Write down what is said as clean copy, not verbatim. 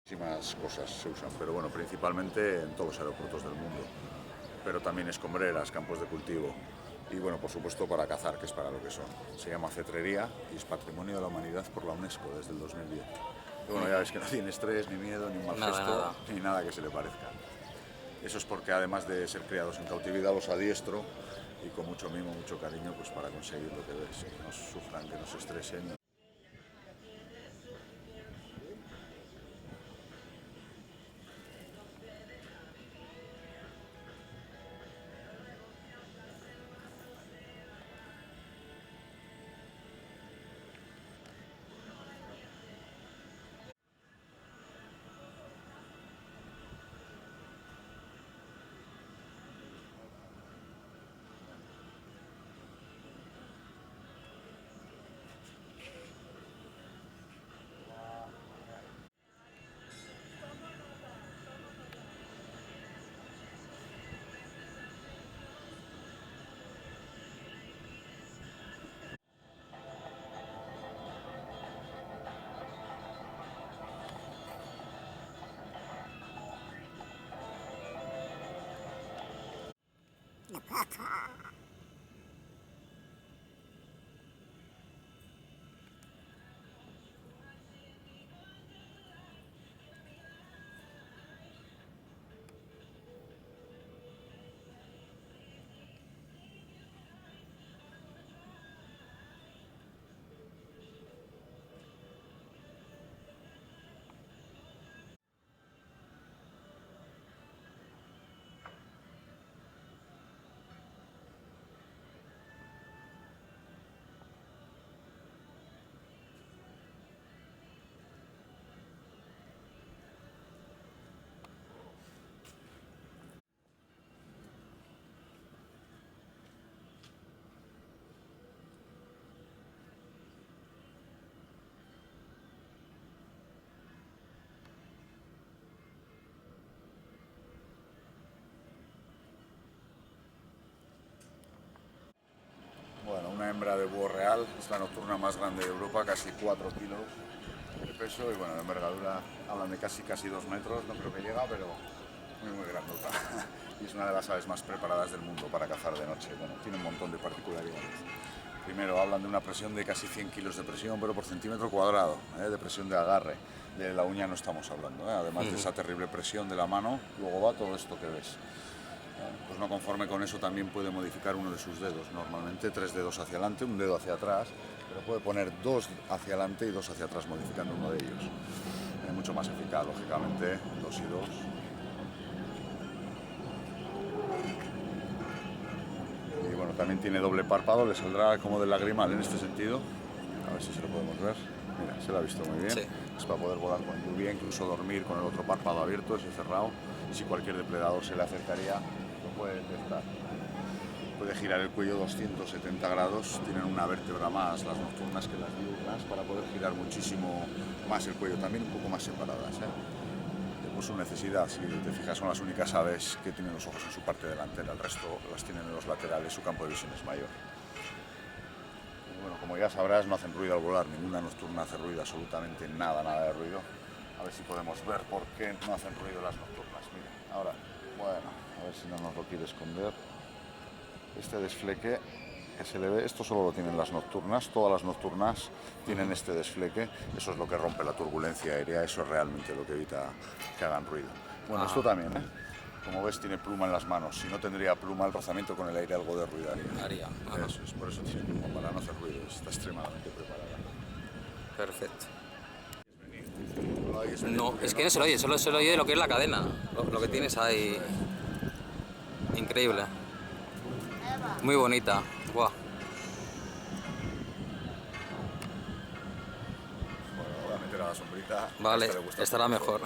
Muchísimas cosas se usan, pero bueno, principalmente en todos los aeropuertos del mundo. Pero también escombreras, campos de cultivo y bueno, por supuesto para cazar, que es para lo que son. Se llama cetrería y es Patrimonio de la Humanidad por la UNESCO desde el 2010. Y bueno, ya ves que no tiene estrés, ni miedo, ni un mal gesto, ni nada que se le parezca. Eso es porque además de ser criados en cautividad los adiestro y con mucho mimo, mucho cariño, pues para conseguir lo que ves, que no sufran, que no se estresen. Bueno, una hembra de búho real, es la nocturna más grande de Europa, casi 4 kilos de peso y bueno, de envergadura hablan de casi 2 metros, no creo que llega, pero muy grandota. Y es una de las aves más preparadas del mundo para cazar de noche. Bueno, tiene un montón de particularidades. Primero hablan de una presión de casi 100 kilos de presión, pero por centímetro cuadrado, de presión de agarre. De la uña no estamos hablando, además de esa terrible presión de la mano, luego va todo esto que ves. Pues no conforme con eso también puede modificar uno de sus dedos, normalmente 3 dedos hacia adelante, un dedo hacia atrás, pero puede poner 2 hacia adelante y 2 hacia atrás modificando uno de ellos. Es mucho más eficaz, lógicamente, 2 y 2. Y bueno, también tiene doble párpado, le saldrá como del lagrimal en este sentido. A ver si se lo podemos ver. Mira, se lo ha visto muy bien. Sí. Es para poder volar con lluvia, incluso dormir con el otro párpado abierto, ese cerrado. Y si cualquier depredador se le acercaría, lo puede detectar. Puede girar el cuello 270 grados, tienen una vértebra más las nocturnas que las diurnas para poder girar muchísimo más el cuello, también un poco más separadas. Por su necesidad, si te fijas, son las únicas aves que tienen los ojos en su parte delantera, el resto las tienen en los laterales, su campo de visión es mayor. Y bueno, como ya sabrás, no hacen ruido al volar, ninguna nocturna hace ruido, absolutamente nada de ruido. A ver si podemos ver por qué no hacen ruido las nocturnas. Mira, ahora, bueno, a ver si no nos lo quiere esconder. Este desfleque que se le ve, esto solo lo tienen las nocturnas, todas las nocturnas tienen este desfleque, eso es lo que rompe la turbulencia aérea, eso es realmente lo que evita que hagan ruido. Bueno, esto también, como ves, tiene pluma en las manos, si no tendría pluma, el rozamiento con el aire algo de ruido haría. Eso es, por eso tiene pluma, para no hacer ruido, está extremadamente preparada. Perfecto. No, es que no se lo oye, solo se lo oye de lo que es la cadena, lo que tienes ahí. Increíble. Muy bonita. Buah. Bueno, voy a meter a la sombrita. Vale, estará mejor.